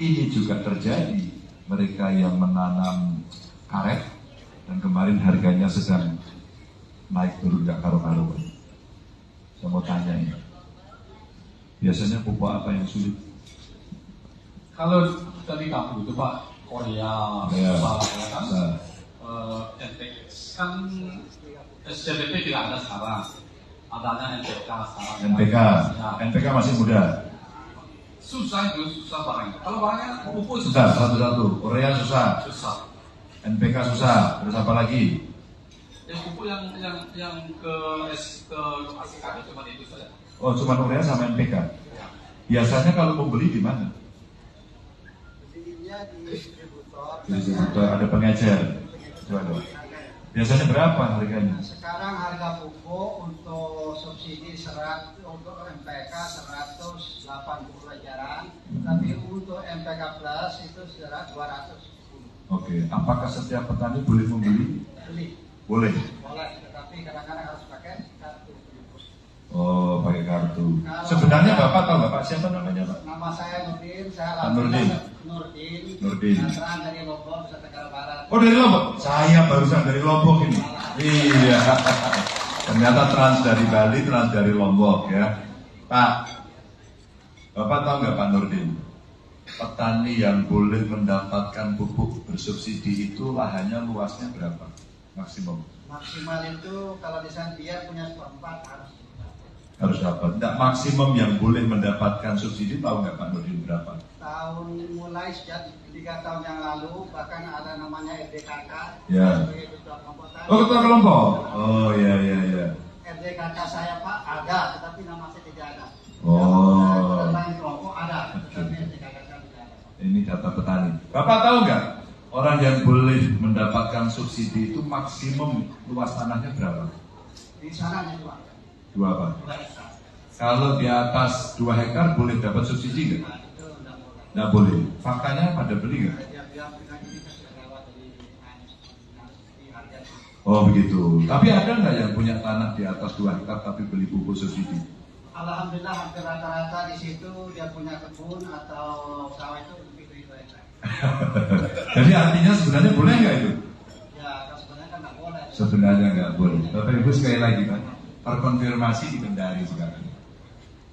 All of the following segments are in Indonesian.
ini juga terjadi. Mereka yang menanam karet dan kemarin harganya sedang naik turun gak karu-karuan. Saya mau tanya ini, biasanya pupuk apa yang sulit? Kalau tadi kamu itu Pak, Korea, Salah ya kan? NPK kan SCBP tidak ada sekarang, adanya NPK sekarang. NPK masih muda. Susah itu, susah barangnya. Kalau barangnya pupuk susah satu-satu. Korea susah. NPK susah. Terus apa lagi? Pupuk yang ke ASIKAN cuma itu saja. Oh, cuma Korea sama NPK. Biasanya kalau mau beli di mana? Belinya di distributor. Ada pengecer. Biasanya berapa harganya? Sekarang harga pupuk untuk subsidi untuk MPK 180 ajaran, tapi untuk MPK Plus itu sudah 210. Oke, apakah setiap petani boleh membeli? Beli. Boleh. Boleh, tetapi kadang-kadang harus pakai kartu. Oh, pakai kartu. Sebenarnya Bapak tahu nggak Pak siapa namanya Pak? Nama saya Nurdin, saya Nurdin. Nurdin. Nah, dari Lombok, Nusa Tenggara Barat. Oh, dari Lombok? Saya barusan dari Lombok ini. Iya. Ternyata trans dari Bali, trans dari Lombok ya. Pak, Bapak tahu nggak Pak Nurdin? Petani yang boleh mendapatkan pupuk bersubsidi itu lahannya luasnya berapa? Maksimum? Maksimal itu kalau di sana dia punya seperempat harus dapat. Tidak maksimum yang boleh mendapatkan subsidi tahu nggak Pak Nurdin berapa? Tahun mulai sejak 3 tahun yang lalu bahkan ada namanya RDKK. Ya. Oh, ketua kelompok. Oh ya. RDKK saya Pak ada, tetapi nama saya tidak ada. Oh. Tentang kelompok ada, tetapi RDKK tidak ada. Ini data petani. Bapak tahu nggak orang yang boleh mendapatkan subsidi itu maksimum luas tanahnya berapa? Di sana nih Pak. 2 apa? Kalau di atas 2 hektar boleh dapat subsidi nggak? Nggak boleh. Faktanya pada beli nggak? Oh begitu. Tapi ada nggak yang punya tanah di atas 2 hektar tapi beli pupuk subsidi? Alhamdulillah hampir rata-rata di situ dia punya kebun atau sawah itu lebih dari 2 hektar. Jadi artinya sebenarnya boleh nggak itu? Ya sebenarnya kan nggak boleh. Sebenarnya nggak boleh. Bapak Ibu sekali lagi Pak, terkonfirmasi di Kendari sekarang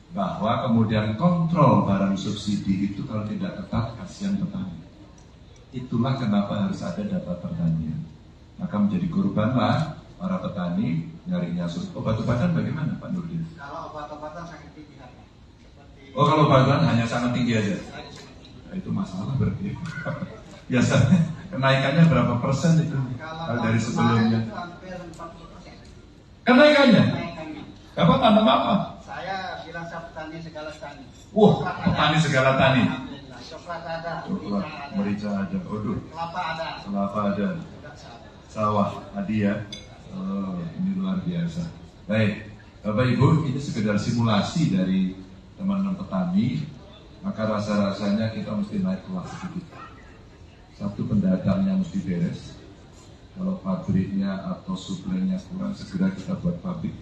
bahwa kemudian kontrol barang subsidi itu kalau tidak ketat kasihan petani. Itulah kenapa harus ada data pertanian. Maka menjadi korbanlah para petani nyarinya subsidi. Obat-obatan bagaimana Pak Nurdin? Kalau obat-obatan sangat tinggi harga. Oh kalau obat-obatan hanya sangat tinggi aja. Nah, itu masalah berarti. Biasanya kenaikannya berapa persen itu? Kalau dari sebelumnya? Itu hampir 40%. Kenaikannya? Bapak tanam apa? Saya bilang saya petani segala tani. Wah, petani segala tani. Coklat ada, merica ada, kelapa ada, sawah adi ya. Oh, ini luar biasa. Baik, Bapak Ibu, ini sekedar simulasi dari teman-teman petani. Maka rasa-rasanya kita mesti naik kelas sedikit. Satu, pendatangnya mesti beres. Kalau pabriknya atau suplainya kurang, segera kita buat pabrik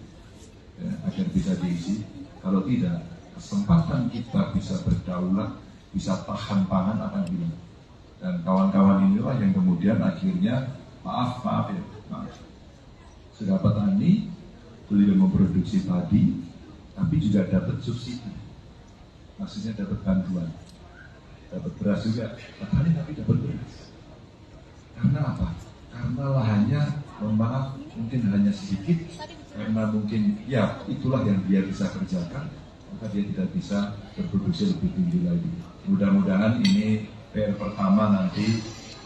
ya, agar bisa diisi. Kalau tidak, kesempatan kita bisa berdaulat, bisa tahan pangan akan hilang. Dan kawan-kawan inilah yang kemudian akhirnya maaf ya, sudah petani boleh memproduksi padi, tapi juga dapat subsidi. Maksudnya dapat bantuan, dapat beras juga, petani tapi dapat beras. Karena apa? Karena lahannya, mohon maaf, mungkin hanya sedikit, karena mungkin ya itulah yang dia bisa kerjakan, maka dia tidak bisa berproduksi lebih tinggi lagi. Mudah-mudahan ini PR pertama nanti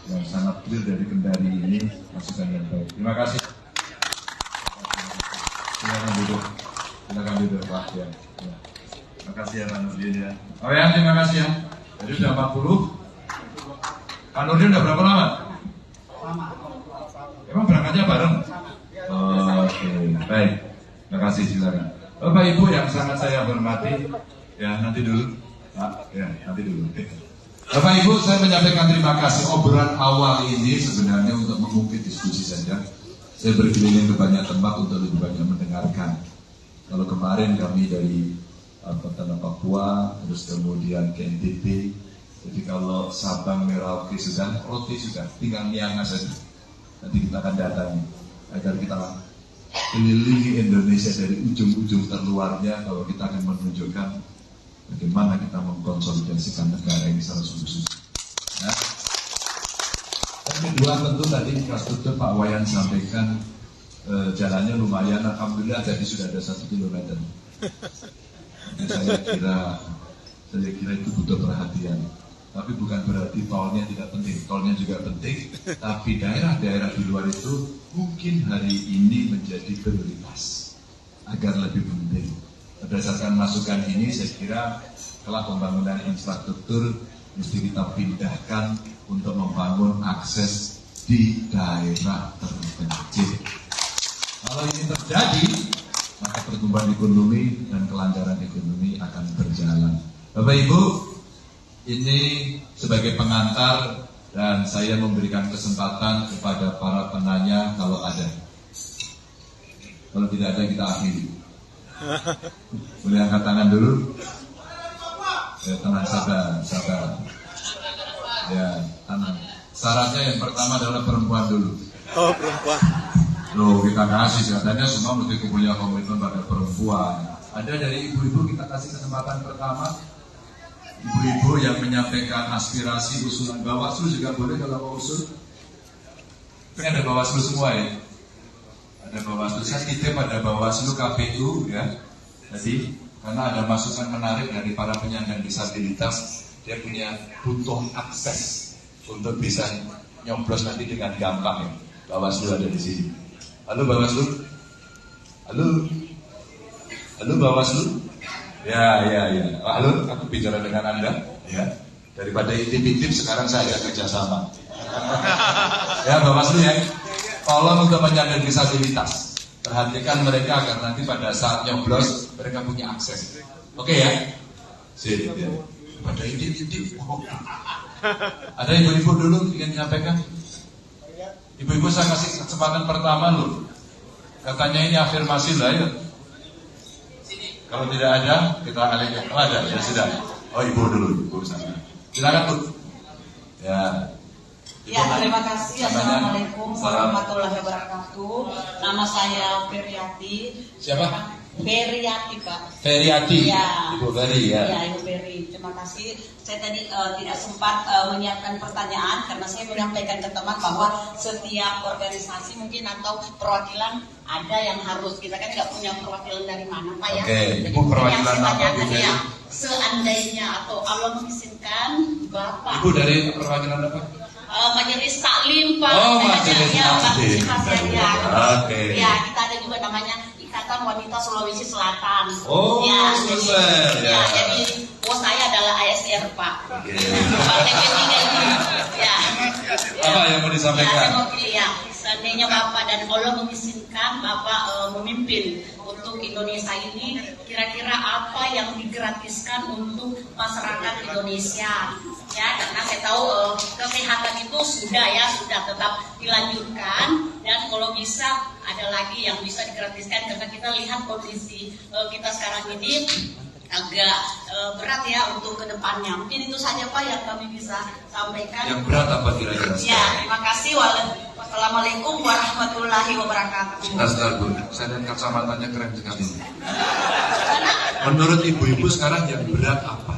yang sangat clear dari Kendari ini masukan yang baik. Terima kasih. Silakan duduk Pak ya. Terima kasih ya Pak Nurdin ya. Oh ya, terima kasih ya. Jadi sudah 40. Pak Nurdin udah berapa lama? Lama. Emang berangkatnya bareng? Oke, baik. Terima kasih, silakan. Bapak Ibu yang sangat saya hormati, ya nanti dulu. Ya, nanti dulu. Bapak Ibu, saya menyampaikan terima kasih. Obrolan awal ini sebenarnya untuk mengungkit diskusi saja. Saya berkeliling ke banyak tempat untuk lebih banyak mendengarkan. Kalau kemarin kami dari Tanah Papua, terus kemudian ke NTB, Jadi kalau Sabang Merauke sudah, roti sudah, tinggal Miangas saja. Nanti kita akan datangi agar kita kelilingi Indonesia dari ujung-ujung terluarnya, kalau kita akan menunjukkan bagaimana kita mengkonsolidasikan negara ini secara sungguh-sungguh. Nah, yang kedua tentu tadi infrastruktur Pak Wayan sampaikan, jalannya lumayan, alhamdulillah jadi sudah ada 1 kilometer. Saya kira itu butuh perhatian. Tapi bukan berarti tolnya tidak penting, tolnya juga penting. Tapi daerah-daerah di luar itu mungkin hari ini menjadi prioritas agar lebih penting. Berdasarkan masukan ini, saya kira kelak pembangunan infrastruktur mesti kita pindahkan untuk membangun akses di daerah terpencil. Kalau ini terjadi, maka pertumbuhan ekonomi dan kelancaran ekonomi akan berjalan. Bapak Ibu, ini sebagai pengantar dan saya memberikan kesempatan kepada para penanya kalau ada. Kalau tidak ada kita akhiri. Boleh angkat tangan dulu. Ya, tenang, sabar. Ya, tenang. Syaratnya yang pertama adalah perempuan dulu. Oh, perempuan. Loh, kita kasih, katanya semua mesti punya komitmen pada perempuan. Ada dari ibu-ibu, kita kasih kesempatan pertama. Ibu-ibu yang menyampaikan aspirasi usulan Bawaslu juga boleh kalau mau usul. Ini ada Bawaslu semua ya. Ada Bawaslu, saya titip pada Bawaslu KPU ya. Jadi karena ada masukan menarik dari para penyandang disabilitas, dia butuh akses untuk bisa nyoblos nanti dengan gampang ya. Bawaslu ada di sini. Halo Bawaslu. Halo Bawaslu. Ya. Halo, aku bicara dengan Anda. Ya. Daripada intip-intip, sekarang saya ajak kerjasama. Ya, Bawaslu ya. Tolong untuk penyandang disabilitas, perhatikan mereka agar nanti pada saat nyoblos mereka punya akses. Oke ya. Sip. Ya. Daripada intip-intip. Ada ibu-ibu dulu ingin menyampaikan? Ibu-ibu saya kasih kesempatan pertama loh. Katanya ini afirmasi lah ya. Kalau tidak ada, kita alihkan. Kalau ada, ya sudah. Oh, ibu dulu, ibu sana. Silakan Bu. Ya. Ya, terima kasih. Assalamualaikum warahmatullahi wabarakatuh. Nama saya Feriati. Siapa? Feriati, Pak. Feriati. Ya. Ibu Feri ya. Ya, Ibu Feri. Terima kasih. Saya tadi tidak sempat menyiapkan pertanyaan karena saya menyampaikan ke teman bahwa setiap organisasi mungkin atau perwakilan ada yang harus, kita kan nggak punya perwakilan dari mana Pak ya. Oke, Jadi Ibu perwakilan yang saya apa, tanyakan Bu? ya, seandainya atau Allah mengizinkan Bapak Ibu dari perwakilan apa? Majelis Taklim Pak. Oh, Majelis ya, Taklim. Ya. Oke. Ya, kita ada juga namanya Ikatan Wanita Sulawesi Selatan. Oh, ya, selesai. Ya, jadi bos saya adalah ASR Pak. Oke. Partai P3 ini. Ya. Apa yang mau disampaikan? Ya, saya mau pilih ya. Seandainya Bapak dan Allah mengizinkan Bapak memimpin untuk Indonesia ini, kira-kira apa yang digratiskan untuk masyarakat Indonesia? Ya, karena saya tahu kesehatan itu sudah tetap dilanjutkan, dan kalau bisa ada lagi yang bisa digratiskan karena kita lihat kondisi kita sekarang ini agak berat ya untuk kedepannya. Mungkin itu saja Pak yang kami bisa sampaikan. Yang berat apa kira-kira? Ya, terima kasih. Wassalamualaikum warahmatullahi wabarakatuh. Sebentar Bu, saya lihat kacamatanya keren sekali. Menurut ibu-ibu sekarang yang berat apa?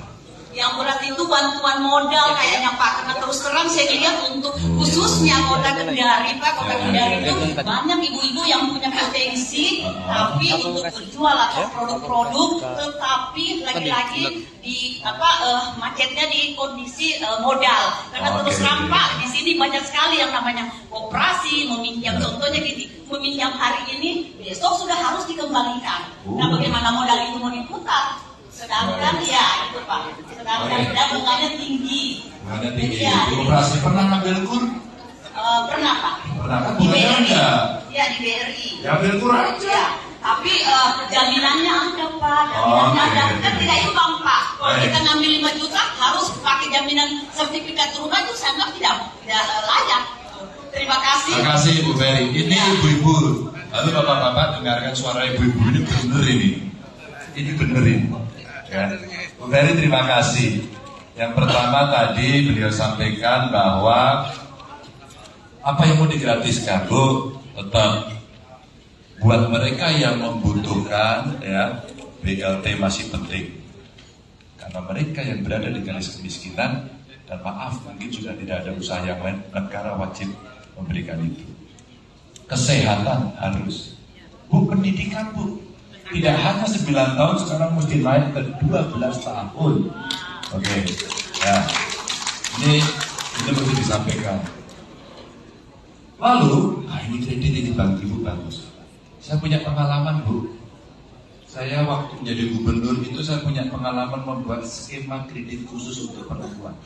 Yang berat itu bantuan modal kayaknya Pak, karena terus terang saya lihat untuk khususnya Kota Kendari Pak, Kota Kendari itu banyak ibu-ibu yang punya potensi, tapi untuk berjual atau produk-produk, tetapi lagi-lagi di macetnya di kondisi modal. Karena terus terang Pak, di sini banyak sekali yang namanya koperasi, meminjam, contohnya gini, meminjam hari ini, besok sudah harus dikembalikan. Nah, bagaimana modal itu mau diputar? Sedangkan ya itu Pak, sedangkan bunganya tinggi. Bunganya tinggi. Ya, Koperasi pernah ngambil kur? Pernah Pak. Pernah kan? Di Bunganya BRI. ada. Ya di BRI. Ngambil kur aja. Ya, tapi jaminannya ada Pak, jaminannya ada. Kan tidak imbang Pak. Kalau kita ngambil 5 juta harus pakai jaminan sertifikat rumah, itu saya anggap tidak layak. Terima kasih. Terima kasih Ibu Ferry. Ini ibu-ibu. Lalu bapak-bapak dengarkan suara ibu-ibu ini bener ini. Ini bener ini. Ya. Bu Ferry terima kasih. Yang pertama tadi beliau sampaikan bahwa apa yang mau digratiskan, Bu, tetap buat mereka yang membutuhkan, ya, BLT masih penting. Karena mereka yang berada di garis kemiskinan, dan maaf, mungkin sudah tidak ada usaha yang lain, negara wajib memberikan itu. Kesehatan harus. Bu, pendidikan, Bu, tidak hanya 9 tahun, sekarang mesti naik ke 12 tahun. Oke, ya, ini mesti disampaikan. Lalu, ini kredit ini Bang Ibu bagus. Saya punya pengalaman, Bu. Saya waktu menjadi gubernur itu saya punya pengalaman membuat skema kredit khusus untuk perempuan.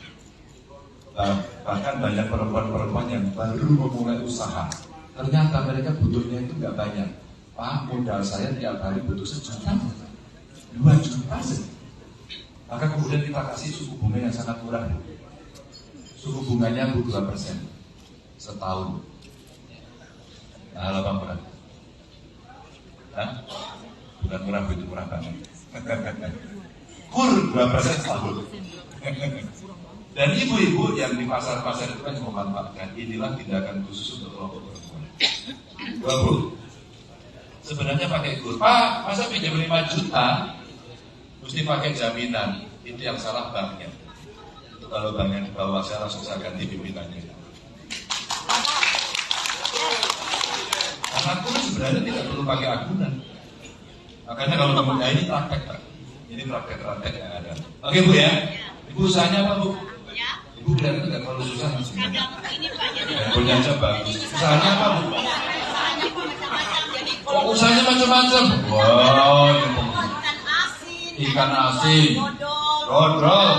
Bahkan banyak perempuan-perempuan yang baru memulai usaha. Ternyata mereka butuhnya itu nggak banyak. Pak, modal saya tiap hari butuh 1 juta, 2 juta saja. Maka kemudian kita kasih suku bunga yang sangat murah. Suku bunganya 2% setahun. Nah, apa murah? Hah? Bukan murah, itu murah banget. Kur 2% setahun. Dan ibu-ibu yang di pasar-pasar itu kan memanfaatkan. Inilah tindakan khusus untuk kelompok perempuan. Bu, sebenarnya pakai kur. Pak, masa pinjam 5 juta mesti pakai jaminan? Itu yang salah banknya. Itu kalau banknya di bawah, saya langsung saya ganti pimpinannya. Karena kur sebenarnya tidak perlu pakai agunan. Makanya kalau kamu ini praktek, Pak. Ini praktek yang ada. Oke, Bu, ya. Ibu usahanya apa, Bu? Ibu kelihatan tidak terlalu susah sebenarnya. Punya aja bagus. Usahanya apa, Bu? Oh, usahanya macam-macam. Wow, ikan asin, dodol.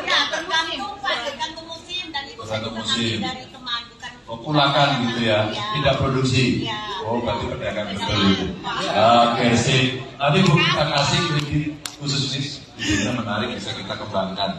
Ya, tergantung Pak, tergantung musim dan itu Tergantung musim. dari kemajukan. Oh, kulakan gitu ya, tidak produksi. Oh, berarti pedagang betul itu. Oke, sip. Nanti Bu kita kasih kredit khusus nih, idenya menarik bisa kita kembangkan.